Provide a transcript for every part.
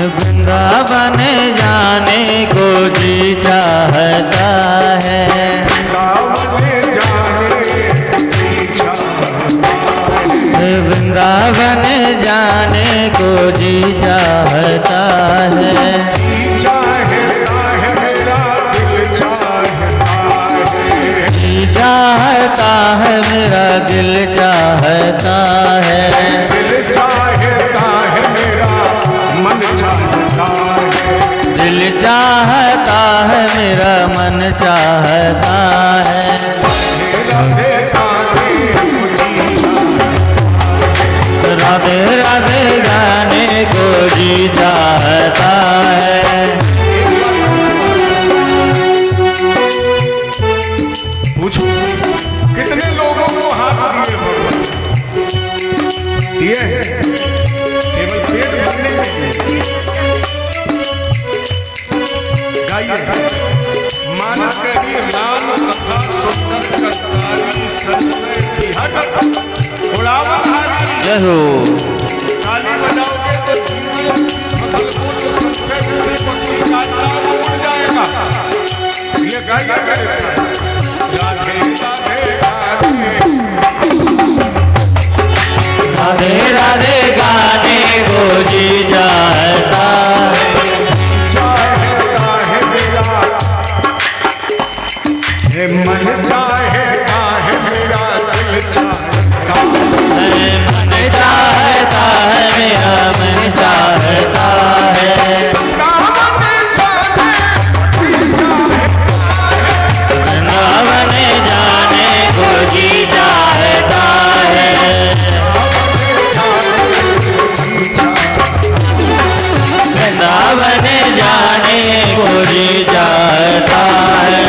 वृंदावन जाने को जी चाहता है, वृंदावन जाने को जी चाहता है, जी चाहता है मेरा दिल चाहता है, जी चाहता है मेरा दिल चाहता है, दिल चाहता है मेरा मन चाहता है, दिल चाहता है मेरा मन चाहता है। राधे राधे गाने को जी चाहता है। पूछो कितने लोगों को हाथ दिए भगवान? दिए हैं केवल पेट भरने के लिए। गाइए मानस करिए राम कथा सुंदर करतारी संशय बिहट उड़ावनहारी। जय हो। ताली बजाओगे तो जीवन फसल को जो संशय बुद्धि पक्षी काटता वो उड़ जाएगा। ये गाइए मेरे साथ। राधे राधे राधे राधे गाने को जी चाहता है, चाहता है मेरा हे मन चाहता है मेरा दिल चाहता है, मन चाहता है मेरा मन चाहता है, वृंदावन जाने को जी चाहता है, वृंदावन जाने को जी चाहता है।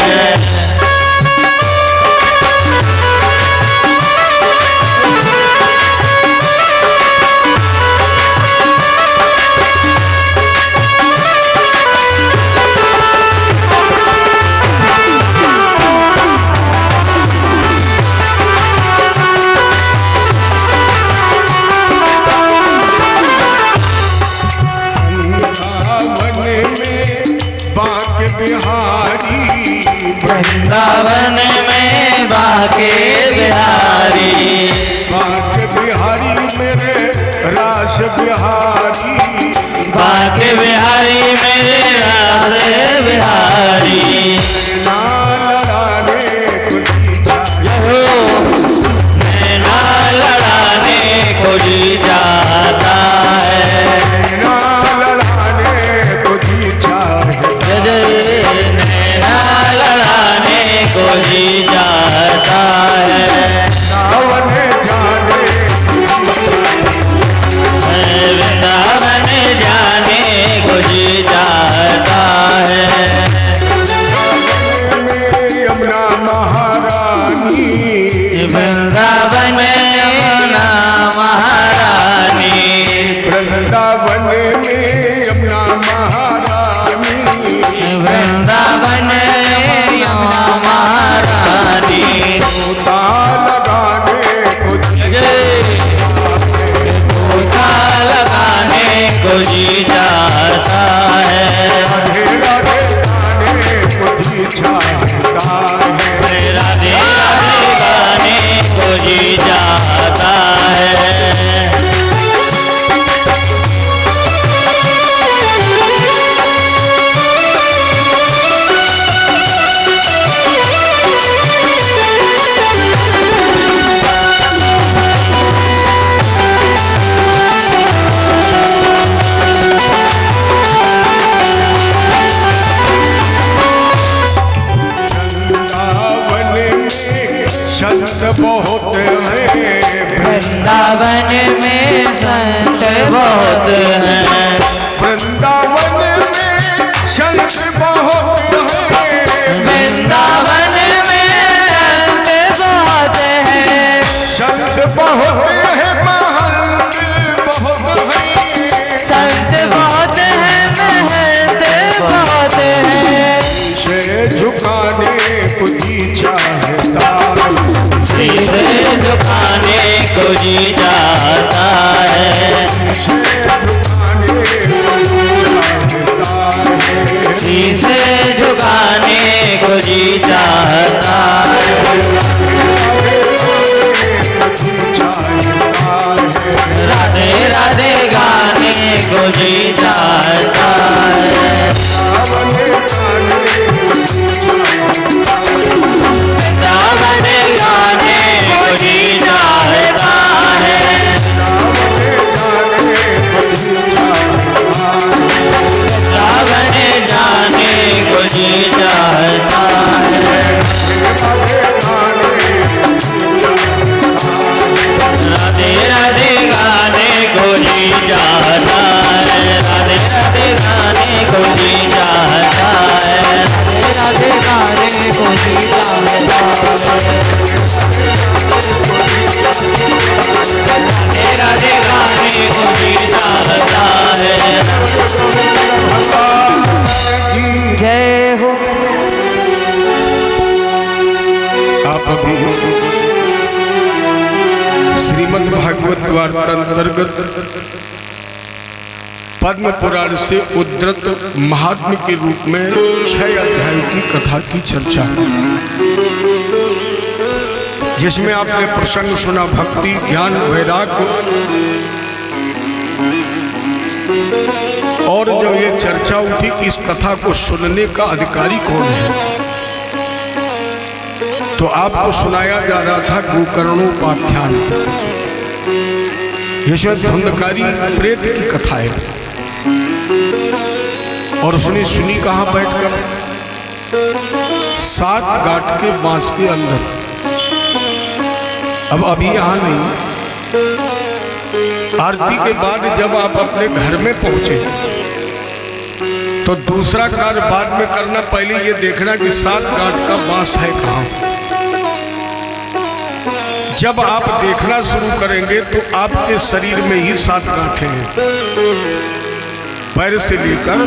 वृंदावन में बाके बिहारी, बाके बिहारी मेरे रास बिहारी, बाके बिहारी मेरे रास बिहारी, लड़ाने को जी चाहता, नैना लड़ाने को जी चाहता है, लड़ाने को जी चाहता, नैना लड़ाने को जी चाहता है। सावन जाने वृंदावन जाने को जी चाहता है। यमुना महारानी, वृंदावन यमुना महारानी, वृंदावन में यमुना महारानी, वृंदावन यमुना महारानी, गोता लगाने को गोता लगाने को जी चाहता है, राधे राधे गाने को जी चाहता है, राधे राधे गाने को जी चाहता है। संत बहुत हैं, वृंदावन में संत बहुत हैं, वृंदावन में संत बहुत हैं, वृंदावन में संत बहुत हैं, संत बहुत हैं, महंत बहुत हैं, संत बहुत हैं, महंत बहुत हैं, से झुकाने को जी चाहता, सीधे झुकाने को जी चाहता है, से झुकाने को को जी चाहता है। वृंदावन जाने को जी चाहता है। वृंदावन जाने को जी चाहता है। राधे राधे गाने को जी चाहता है। राधे राधे गाने को जी चाहता है। राधे गाने को जी चाहता है। राधे राधे गाने को जी चाहता है। जय हो। आप अभी श्रीमद् भागवत वार्तांतर्गत पद्म पुराण से उद्धृत महात्म्य के रूप में 6 अध्याय की कथा की चर्चा, जिसमें आपने प्रसंग सुना भक्ति, ज्ञान, वैराग्य। और जब ये चर्चा उठी कि इस कथा को सुनने का अधिकारी कौन है, तो आपको सुनाया जा रहा था गोकर्णोपाख्यान, जिसमें धुंधकारी प्रेत की कथा है। और उसने सुनी कहाँ बैठकर? 7 गांठ के बांस के अंदर। अब अभी यहाँ नहीं, आरती के बाद जब आप अपने घर में पहुंचे तो दूसरा कार्य बाद में करना, पहले ये देखना कि 7 गांठ का बांस है कहाँ। जब आप देखना शुरू करेंगे तो आपके शरीर में ही 7 गांठें हैं। पैर से लेकर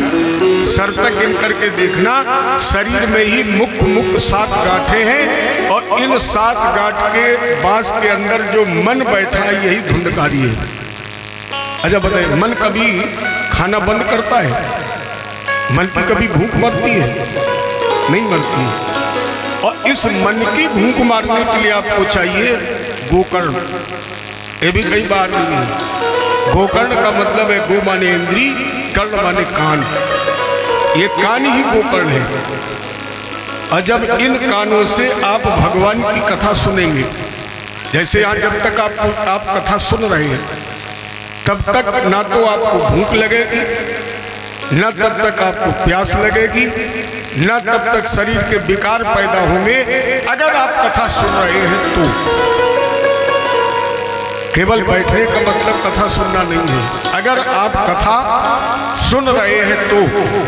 सर तक गिन करके देखना, शरीर में ही मुख्य 7 गांठें हैं। और इन 7 गांठ के बांस के अंदर जो मन बैठा है, यही धुंधकारी है। अच्छा बताइए, मन कभी खाना बंद करता है? मन की कभी भूख मरती है? नहीं मरती। और इस मन की भूख मारने के लिए आपको चाहिए गोकर्ण। ये भी कई बार नहीं है। गोकर्ण का मतलब है गो माने इंद्री, कर्ण माने कान। ये कान ही गोकर्ण है। और जब इन कानों से आप भगवान की कथा सुनेंगे, जैसे यहाँ जब तक आप कथा सुन रहे हैं, तब तक ना तो आपको भूख लगेगी, न तब तक आपको प्यास लगेगी, न तब तक शरीर के विकार पैदा होंगे। अगर आप कथा सुन रहे हैं तो केवल बैठने का मतलब कथा सुनना नहीं है। अगर आप कथा सुन रहे हैं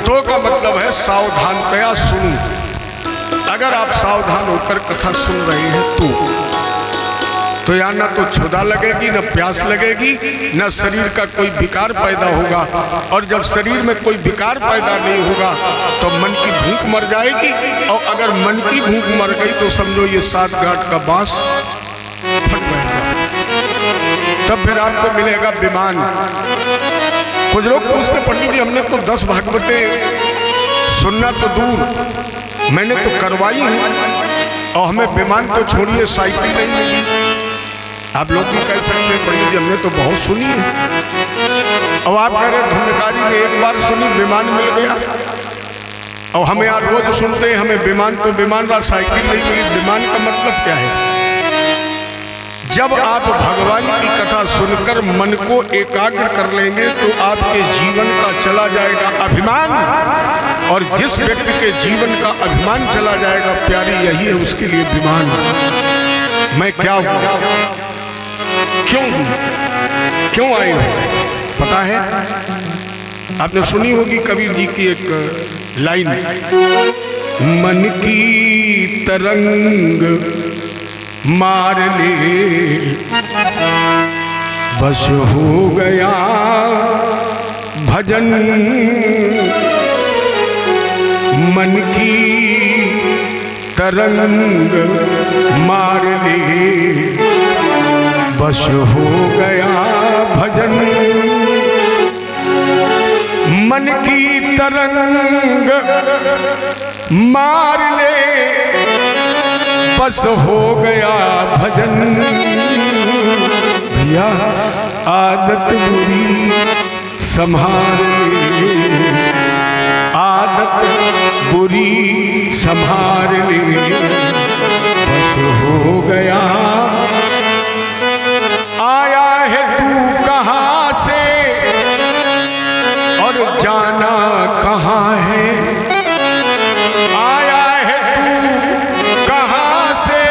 तो का मतलब है सावधानतया सुनो। अगर आप सावधान होकर कथा सुन रहे हैं तो यहाँ न तो क्षुधा लगेगी, न प्यास लगेगी, न शरीर का कोई विकार पैदा होगा। और जब शरीर में कोई विकार पैदा नहीं होगा तो मन की भूख मर जाएगी। और अगर मन की भूख मर गई तो समझो ये 7 गांठ का बांस फट जाएगा। तब फिर आपको मिलेगा विमान। कुछ लोग पूछते, पंडित जी हमने तो 10 भागवतें सुनना तो दूर, मैंने तो करवाई है और हमें विमान तो छोड़िए साइकिल नहीं मिली। आप लोग भी कह सकते हैं पंडित जी हमने तो बहुत सुनी है। और आप कह रहे धुंधकारी ने एक बार सुनी, विमान मिल गया। और हमें यहाँ रोज सुनते हैं हमें विमान तो विमान रहा, साइकिल नहीं मिली। विमान का मतलब क्या है? जब आप भगवान की कथा सुनकर मन को एकाग्र कर लेंगे तो आपके जीवन का चला जाएगा अभिमान। और जिस व्यक्ति के जीवन का अभिमान चला जाएगा प्यारी, यही है उसके लिए विमान। मैं क्या हूं, क्यों आए हो? पता है, आपने सुनी होगी कबीर जी की एक लाइन, मन की तरंग मार ले बस हो गया भजन। मन की तरंग मार ले बस हो गया भजन। मन की तरंग मार ले बस हो गया भजन। भैया आदत बुरी संभाल ले, आदत बुरी संभाल ले, बस हो गया। आया है तू कहाँ से और जाना कहाँ है, आया है तू कहाँ से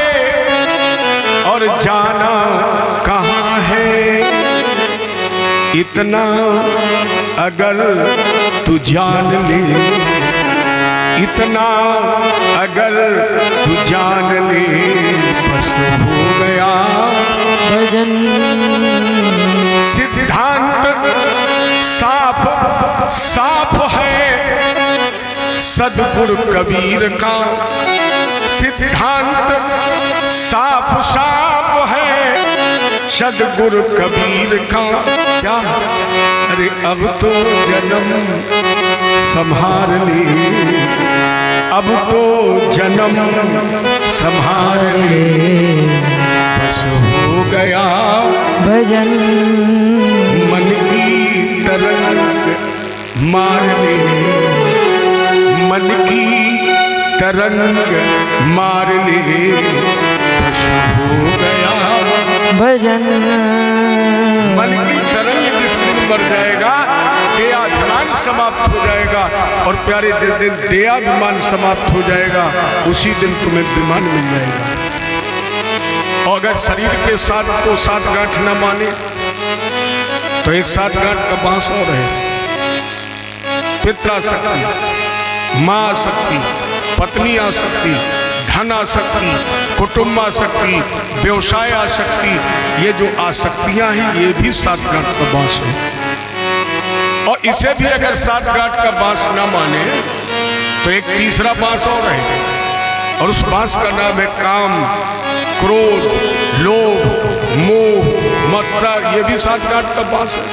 और जाना कहाँ है। इतना अगर तू जान ले, इतना अगर तू जान ले, बस हो गया भजन। सिद्धांत साफ साफ है सद्गुरु कबीर का, सिद्धांत साफ साफ है सद्गुरु कबीर का। क्या? अरे अब तो जन्म संभाल ले, अब तो जन्म संभाल ले, बस हो गया भजन। मन की तरंग मार ले, मन की तरंग मार ले, बस हो गया भजन। मन की तरंग जिस दिन मर जाएगा, देहाभिमान समाप्त हो जाएगा। और प्यारे जिस दिन देहाभिमान समाप्त हो जाएगा, उसी दिन तुम्हें विमान मिल जाएगा। और अगर शरीर के साथ को साथ गांठ न माने तो एक साथ गांठ का बांस और है। पित्रा शक्ति, माँ शक्ति, पत्नी आसक्ति, धन आसक्ति, कुटुंब आसक्ति, व्यवसाय आसक्ति, ये जो आसक्तियां हैं ये भी सात गांठ का बांस है। और इसे भी अगर सात गांठ का बांस ना माने तो एक तीसरा बांस और है, और उस बांस का नाम है काम, क्रोध, लोभ, मोह, मत्सर। ये भी सात गांठ का बांस है।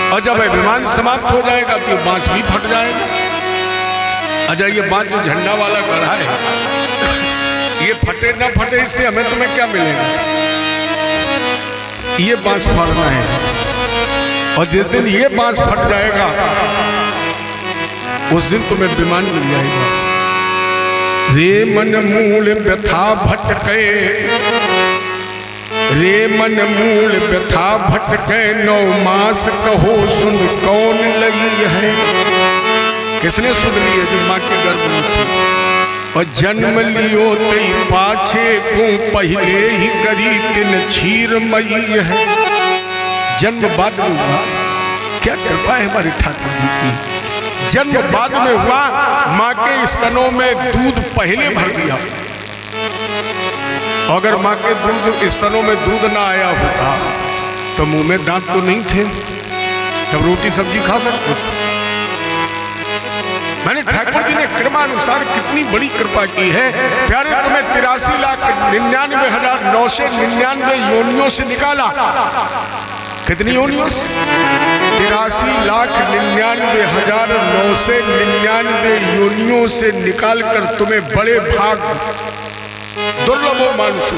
और जब अभिमान समाप्त हो जाएगा तो बांस भी फट जाएगा। अच्छा, ये बांस जो झंडा वाला गढ़ा है, ये फटे ना फटे इससे हमें तुम्हें क्या मिलेगा? ये बांस फाड़ना है। और जिस दिन ये बांस फट जाएगा उस दिन तुम्हें विमान मिल जाएगा। रे मन मूल व्यथा भटके, रे मन मूल व्यथा भटके, 9 मास कहो सुन कौन लगी है। किसने सुन ली है? जो माँ के गर्भ में थी। और जन्म लियो तई पाछे को पहले ही करी तिन क्षीर मई है। जन्म बाद में हुआ, क्या कृपा है हमारे ठाकुर जी की। जन्म बाद में हुआ, माँ के स्तनों में दूध पहले भर दिया। अगर माँ के दूध स्तनों में दूध ना आया होता तो मुंह में दांत तो नहीं थे, तब रोटी सब्जी खा सकते। मैंने ठाकुर जी ने क्रमानुसार कितनी बड़ी कृपा की है। प्यारे तुम्हें 83,99,999 योनियों से निकाला। कितनी योनियों से? 83,99,999 योनियों से निकालकर तुम्हें बड़े भाग दुर्लभ मानुषु।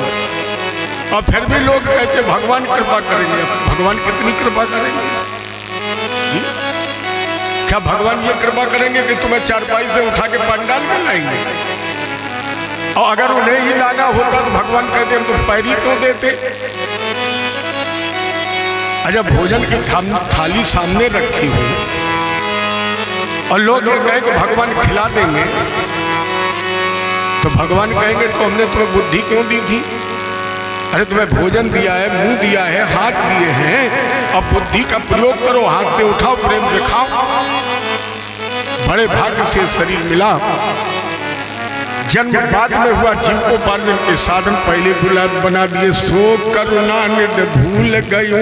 और फिर भी लोग कहते भगवान कृपा करेंगे। भगवान कितनी कृपा करेंगे? क्या भगवान ये कृपा करेंगे कि तुम्हें चारपाई से उठा के पंडाल में लाएंगे? और अगर उन्हें ही लाना होता तो भगवान कहते हम तो पैरी क्यों देते? अच्छा, भोजन की थाली सामने रखी हो और लोग ये कहे कि भगवान खिला देंगे, तो भगवान कहेंगे तो हमने तुम्हें बुद्धि क्यों दी थी? अरे तुम्हें भोजन दिया है, मुंह दिया है, हाथ दिए हैं, अब बुद्धि का प्रयोग करो, हाथ पे उठाओ, प्रेम से खाओ। बड़े भाग्य से शरीर मिला। जन्म बाद में हुआ, जीव को पालन के साधन पहले बना दिए। सो करुणा निध भूल गयो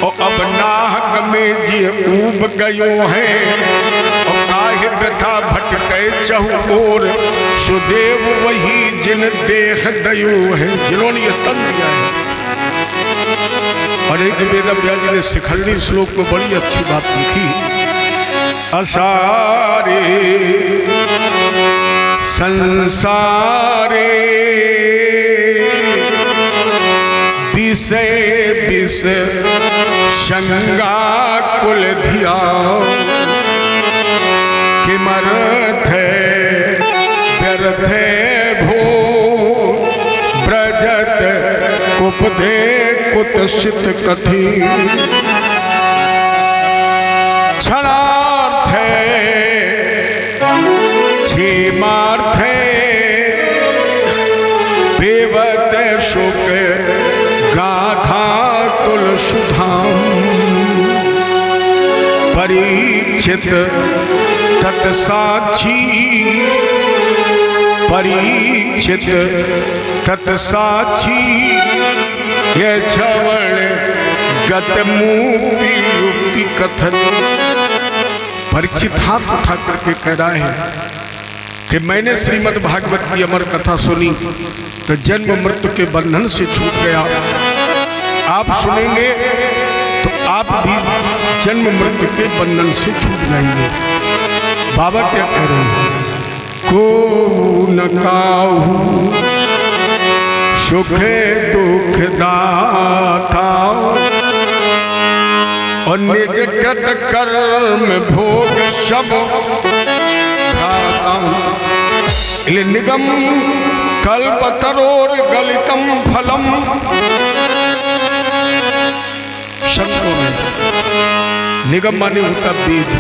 और अब नाहक में जी ऊब गयो है। और काहे व्यथा भटके चहुओर, सुदेव वही जिन देख दयो है। जिन्होंने ये तन दिया है। और एक वेद व्यास जी ने शिखंडी श्लोक में बड़ी अच्छी बात लिखी। असारे संसारे विषय विष शंगा कुल धिया किमर्थे व्यर्थे भो ब्रजत कुपदे कुतसित कथि क्षणार्थे क्षेमार्थे बेवत शुक गाथा कुल सुधाम परीक्षित तत्साक्षी परीक्षित तत्साक्षी ये श्रवण गत मुक्ति युक्ति कथन। परीक्षित हाथ उठा करके कह रहा है कि मैंने श्रीमद् भागवत की अमर कथा सुनी तो जन्म मृत्यु के बंधन से छूट गया। आप सुनेंगे तो आप भी जन्म मृत्यु के बंधन से छूट जाएंगे। बाबा क्या कह रहे हैं? को न काहू सुख दुख दाता और निज कृत कर्म भोग सब निगम कल्पतरोर गलितम फलम। शब्दों में निगम माने होता वेद।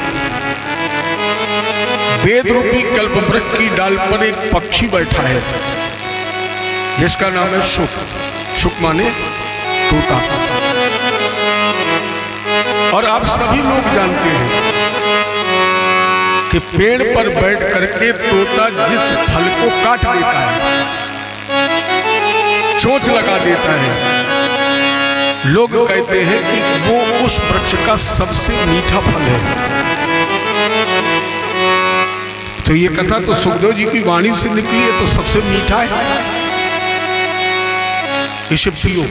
वेद रूपी कल्प वृक्ष की डाल पर एक पक्षी बैठा है जिसका नाम है शुक। शुक माने तोता। और आप सभी लोग जानते हैं कि पेड़ पर बैठ करके तोता जिस फल को काट देता है, चोंच लगा देता है, लोग कहते हैं कि वो उस वृक्ष का सबसे मीठा फल है। तो ये कथा तो सुखदेव जी की वाणी से निकली है, तो सबसे मीठा है, इसे पियो।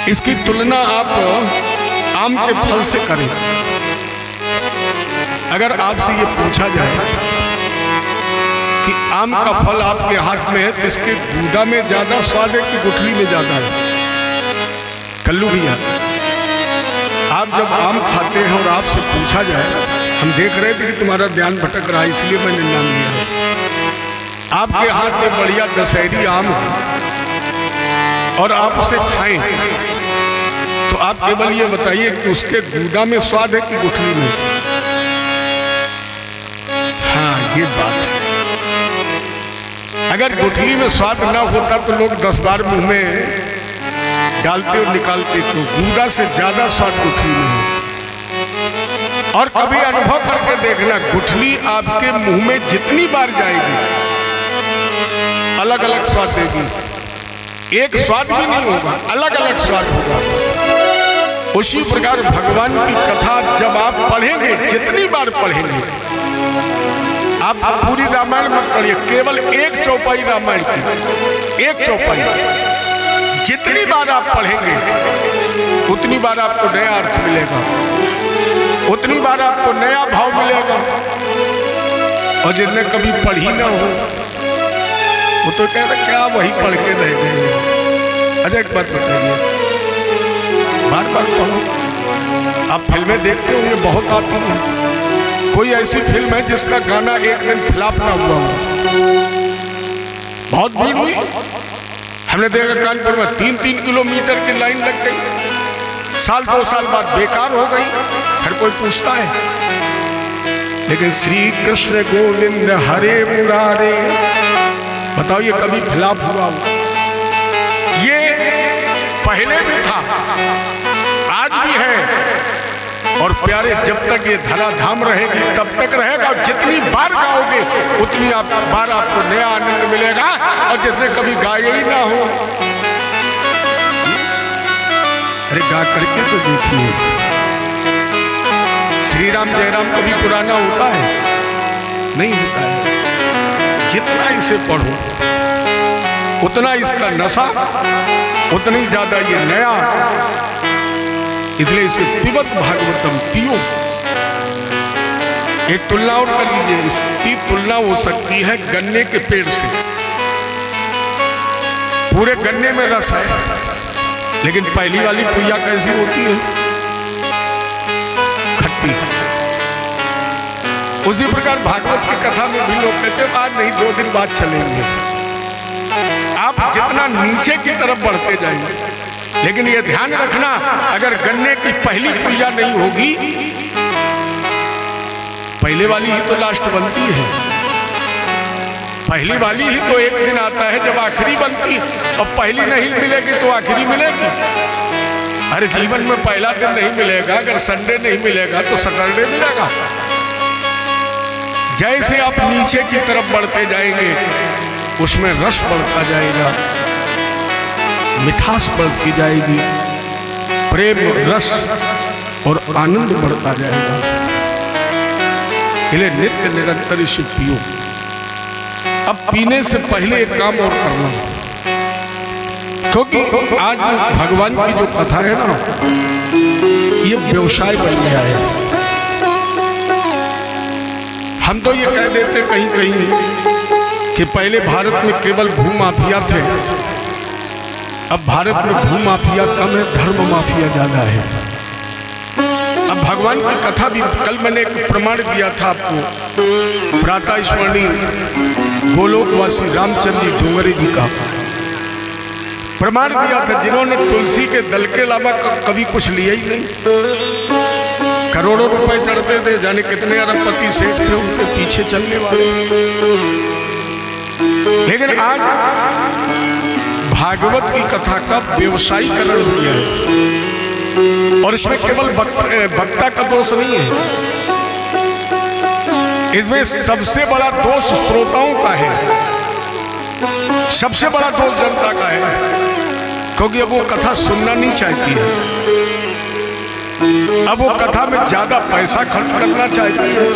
इसकी तुलना आप आम के फल से करें। अगर आपसे ये पूछा जाए कि आम का फल आपके हाथ में है तो इसके गूदा में ज्यादा स्वाद है कि गुठली में ज्यादा है? कल्लू भैया, आप जब आम खाते हैं और आपसे पूछा जाए, हम देख रहे थे कि तुम्हारा ध्यान भटक रहा है इसलिए मैंने नाम लिया है। आपके हाथ में बढ़िया दशहरी आम है और आप उसे खाएं तो आप केवल ये बताइए कि उसके गूदा में स्वाद है कि गुठली में? हाँ, ये बात है। अगर गुठली में स्वाद ना होता तो लोग 10 बार मुंह में डालते और निकालते, तो गूदा से ज्यादा स्वाद गुठली में है। और कभी अनुभव करके देखना, गुठली आपके मुंह में जितनी बार जाएगी अलग अलग स्वाद देगी। एक स्वाद भी नहीं होगा, अलग अलग स्वाद होगा। उसी प्रकार भगवान की कथा जब आप पढ़ेंगे, जितनी बार पढ़ेंगे, आप पूरी रामायण मत पढ़िए, केवल एक चौपाई रामायण की, एक चौपाई, जितनी बार आप पढ़ेंगे उतनी बार आपको नया अर्थ मिलेगा, उतनी बार आपको नया भाव मिलेगा। और जिसने कभी पढ़ी ना हो वो तो कह रहे क्या वही पढ़ के रह गए। अच्छा एक बात बताइए, बार बार पढ़ो। आप फिल्में देखते होंगे, बहुत आती हैं। कोई ऐसी फिल्म है जिसका गाना एक दिन फ्लॉप ना हुआ हो? बहुत भीड़ हुई। हमने देखा कानपुर में 3-3 किलोमीटर की लाइन लग गई, साल 2 साल बाद बेकार हो गई, हर कोई पूछता है। लेकिन श्री कृष्ण गोविंद हरे मुरारे, बताओ ये कभी फ्लॉप हुआ हो? ये पहले भी था, आज भी है, और प्यारे जब तक ये धराधाम रहेगी तब तक रहेगा। और जितनी बार गाओगे उतनी बार आपको नया आनंद मिलेगा। और जिसने कभी गाया ही ना हो, अरे गा करके तो देखिए। श्री राम जय राम कभी पुराना होता है? नहीं होता है। जितना इसे पढ़ो उतना इसका नशा, उतनी ज्यादा ये नया। इसलिए इसे पिबत भागवतम, पियो। एक तुलना और कर लीजिए, इसकी तुलना हो सकती है गन्ने के पेड़ से। पूरे गन्ने में रस है, लेकिन पहली वाली पुइया कैसी होती है? खट्टी। उसी प्रकार भागवत की कथा में भी लोग कहते हैं आज नहीं 2 दिन बाद चलेंगे। आप जितना नीचे की तरफ बढ़ते जाएंगे, लेकिन ये ध्यान रखना, अगर गन्ने की पहली पुइया नहीं होगी, पहले वाली ही तो लास्ट बनती है। पहली वाली ही तो एक दिन आता है जब आखिरी बनती है, और पहली नहीं मिलेगी तो आखिरी मिलेगी। हर जीवन में पहला दिन नहीं मिलेगा, अगर संडे नहीं मिलेगा तो सैटरडे मिलेगा। जैसे आप नीचे की तरफ बढ़ते जाएंगे, उसमें रस बढ़ता जाएगा, मिठास बढ़ती जाएगी, प्रेम, रस और आनंद बढ़ता जाएगा। इसलिए नित्य निरंतर इसे पियो। अब पीने से पहले एक काम और करना, क्योंकि आज भगवान की जो कथा है ना, ये व्यवसाय बन गया है। हम तो ये कह देते कहीं कहीं कि पहले भारत में केवल भूमाफिया थे, अब भारत में भूमाफिया कम है, धर्म माफिया ज्यादा है। अब भगवान की कथा भी, कल मैंने एक प्रमाण दिया था आपको, प्रातः स्मरणीय गोलोकवासी रामचंद्र जी डोंगरे जी का प्रमाण दिया था, जिन्होंने तुलसी के दल के अलावा कभी कुछ लिया ही नहीं। करोड़ों रुपए चढ़ते थे, जाने कितने अरबपति सेठ थे उनके पीछे चलने वाले। लेकिन आज भागवत की कथा का व्यवसायीकरण हो गया है, और इसमें केवल वक्ता का दोष नहीं है, इसमें सबसे बड़ा दोष श्रोताओं का है, सबसे बड़ा दोष जनता का है, क्योंकि अब वो कथा सुनना नहीं चाहती है, अब वो कथा में ज्यादा पैसा खर्च करना चाहती है,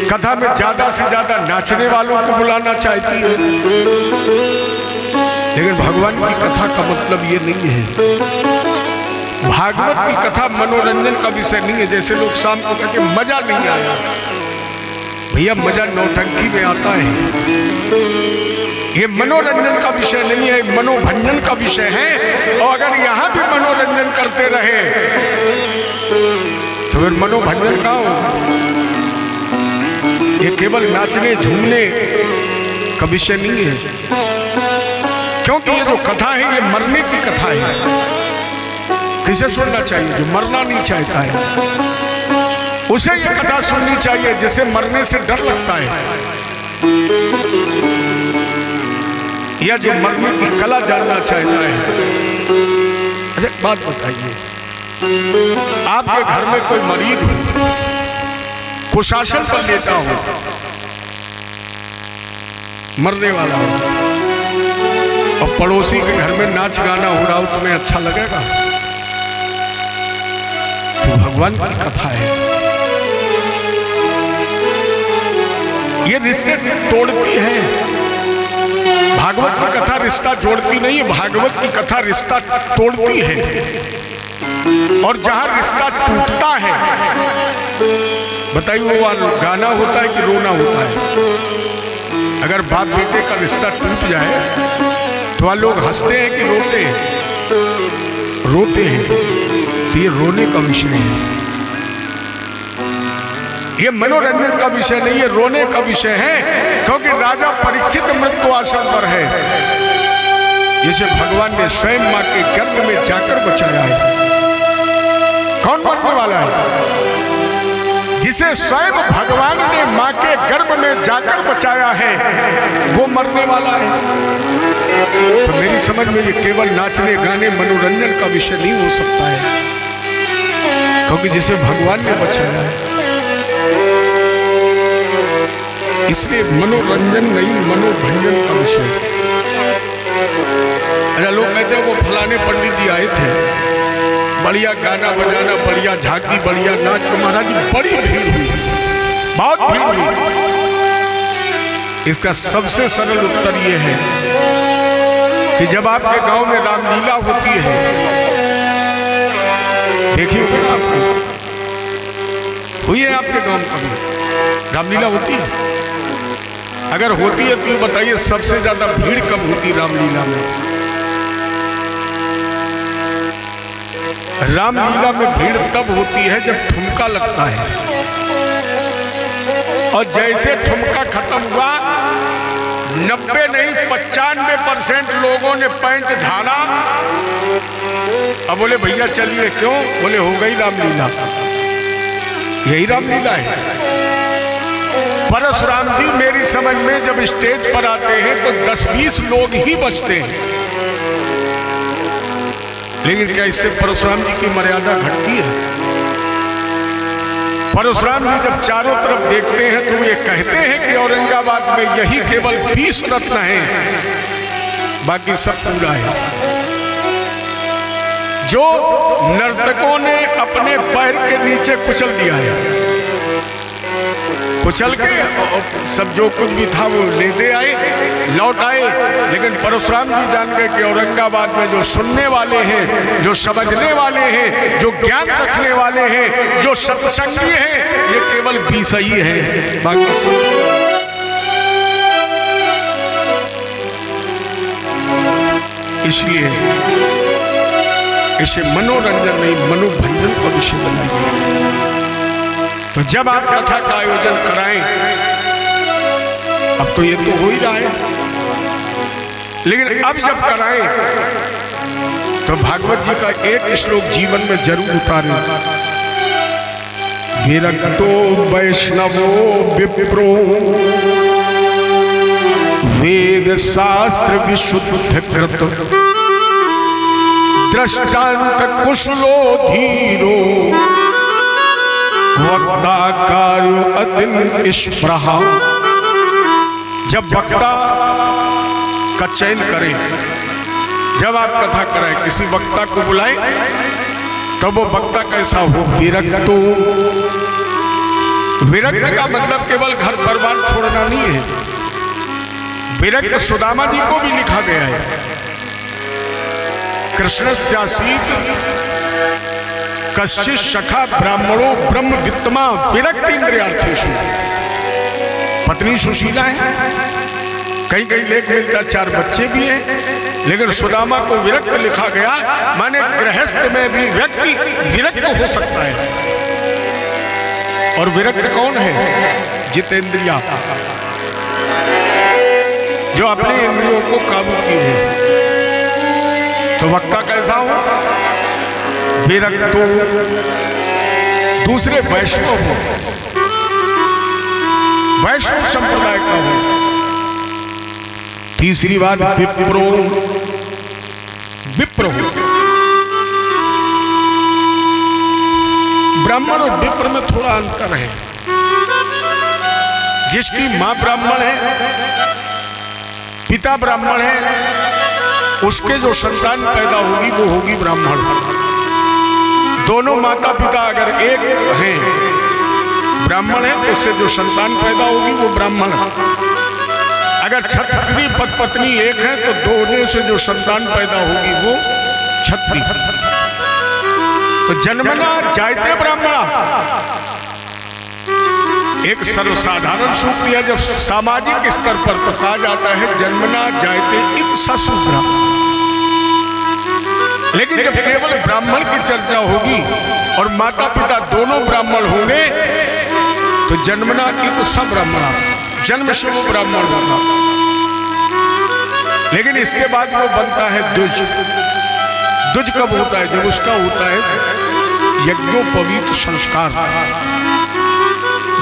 कथा में ज्यादा से ज्यादा नाचने वालों को बुलाना चाहती है। लेकिन भगवान की कथा का मतलब ये नहीं है। भागवत की कथा मनोरंजन का विषय नहीं है। जैसे लोग शाम को कहते मजा नहीं आया, भैया मजा नौटंकी में आता है। ये मनोरंजन का विषय नहीं है, मनोभंजन का विषय है। और अगर यहाँ भी मनोरंजन करते रहे तो फिर मनोभंजन का हो। ये केवल नाचने झूमने का विषय नहीं है, क्योंकि ये जो कथा है ये मरने की कथा है। किसे सुनना चाहिए? जो मरना नहीं चाहता है उसे ये कथा सुननी चाहिए, जिसे मरने से डर लगता है, या जो मरने की कला जानना चाहता है। अच्छा बात बताइए, आपके घर में कोई मरीज हो, कुशासन पर लेटा हो, मरने वाला हो, और पड़ोसी के घर में नाच गाना हो रहा हो, तुम्हें अच्छा लगेगा? तो भगवान की कथा है, ये रिश्ते तोड़ती है। भागवत की कथा रिश्ता जोड़ती नहीं है, भागवत की कथा रिश्ता तोड़ती है। और जहां रिश्ता टूटता है, बताइए वो गाना होता है कि रोना होता है? अगर बाप बेटे का रिश्ता टूट जाए तो वह लोग हंसते हैं कि रोते हैं? रोते हैं। तो ये रोने का विषय है, ये मनोरंजन का विषय नहीं है, रोने का विषय है। क्योंकि राजा परीक्षित मृत्यु आसन पर है, जिसे भगवान ने स्वयं मां के गर्भ में जाकर बचाया है। कौन मरने वाला है? जिसे स्वयं भगवान ने मां के गर्भ में जाकर बचाया है, वो मरने वाला है। तो मेरी समझ में ये केवल नाचने गाने मनोरंजन का विषय नहीं हो सकता है, क्योंकि जिसे भगवान ने बचाया है। इसलिए मनोरंजन नहीं, मनोभंजन का विषय। अच्छा लोग कहते हैं वो फलाने पंडित जी आए थे, बढ़िया गाना बजाना, बढ़िया झांकी, बढ़िया नाच, तो महाराज जी बड़ी भीड़ हुई, बहुत भीड़ हुई। इसका सबसे सरल उत्तर ये है कि जब आपके गांव में रामलीला होती है, देखिए आपको हुई है आपके गांव में कभी रामलीला होती है? अगर होती है तो बताइए सबसे ज्यादा भीड़ कब होती रामलीला में? रामलीला में भीड़ तब होती है जब ठुमका लगता है, और जैसे ठुमका खत्म हुआ 90 नहीं 95% लोगों ने पैंट झाड़ा। अब बोले भैया चलिए, क्यों? बोले हो गई रामलीला। यही रामलीला है। परशुराम जी मेरी समझ में जब स्टेज पर आते हैं तो 10-20 लोग ही बचते हैं, लेकिन क्या इससे परशुराम जी की मर्यादा घटती है? परशुराम जी जब चारों तरफ देखते हैं तो ये कहते हैं कि औरंगाबाद में यही केवल 20 रत्न हैं, बाकी सब पूरा है। जो नर्तकों ने अपने पैर के नीचे कुचल दिया है, कुचल के सब जो कुछ भी था वो लेते आए, लौट आए। लेकिन परशुराम जी जान गए कि औरंगाबाद में जो सुनने वाले हैं, जो समझने वाले हैं, जो ज्ञान रखने वाले हैं, जो सत्संगी हैं, ये केवल 20 ही है, बाकी सब। इसलिए इसे मनोरंजन नहीं मनोभंजन का विषय बनाइए। तो जब आप कथा का आयोजन कराएं, अब तो ये तो हो ही रहा है, लेकिन अब जब कराएं तो भागवत जी का एक श्लोक जीवन में जरूर उतारें। विरक्तो वैष्णवो विप्रो वेद शास्त्र विशुद्ध कृत दृष्टांत कुशलो धीरो वक्ता कार्यो अतिन स्पृहा। जब वक्ता का चयन करें, जब आप कथा कराएं, किसी वक्ता को बुलाएं, तब वो वक्ता कैसा हो? विरक्तो। विरक्त का मतलब केवल घर परिवार छोड़ना नहीं है। विरक्त सुदामा जी को भी लिखा गया है। कृष्णस्यासीत कश्चित् सखा ब्राह्मणो ब्रह्म वित्तमा विरक्त इंद्रियार्थेषु। पत्नी सुशीला है, कहीं कहीं लेख मिलता 4 बच्चे भी हैं, लेकिन सुदामा को विरक्त लिखा गया, माने गृहस्थ में भी व्यक्ति विरक्त हो सकता है। और विरक्त कौन है? जितेंद्रिया, जो अपने इंद्रियों को काबू किए हैं। तो वक्ता कैसा हो? विरक्त हो। दूसरे वैष्णव हो, वैष्णव संप्रदाय का हो। तीसरी बात विप्रो, विप्र हो। ब्राह्मण और विप्र में थोड़ा अंतर है। जिसकी मां ब्राह्मण है, पिता ब्राह्मण है, उसके जो संतान पैदा होगी वो होगी ब्राह्मण। दोनों माता पिता अगर एक हैं, ब्राह्मण है, तो उससे जो संतान पैदा होगी वो ब्राह्मण। अगर क्षत्रिय पत्नी एक है तो दोनों से जो संतान पैदा होगी वो क्षत्रिय। तो जन्मना जायते ब्राह्मणा एक सर्वसाधारण सूत्र है। जब सामाजिक स्तर पर तो कहा जाता है जन्मना जायते इत सशूद्रा, लेकिन जब केवल ब्राह्मण की चर्चा होगी और माता पिता दोनों ब्राह्मण होंगे तो जन्मना इत सब्राह्मणा, जन्म से वो ब्राह्मण होगा। लेकिन इसके बाद वो बनता है द्विज। द्विज कब होता है? जब उसका होता है यज्ञोपवीत संस्कार।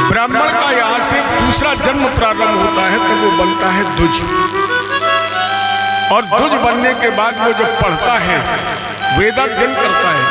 ब्राह्मण का यहां से दूसरा जन्म प्रारंभ होता है तो वो बनता है द्विज। और द्विज बनने के बाद वो जब पढ़ता है, वेदाध्ययन करता है,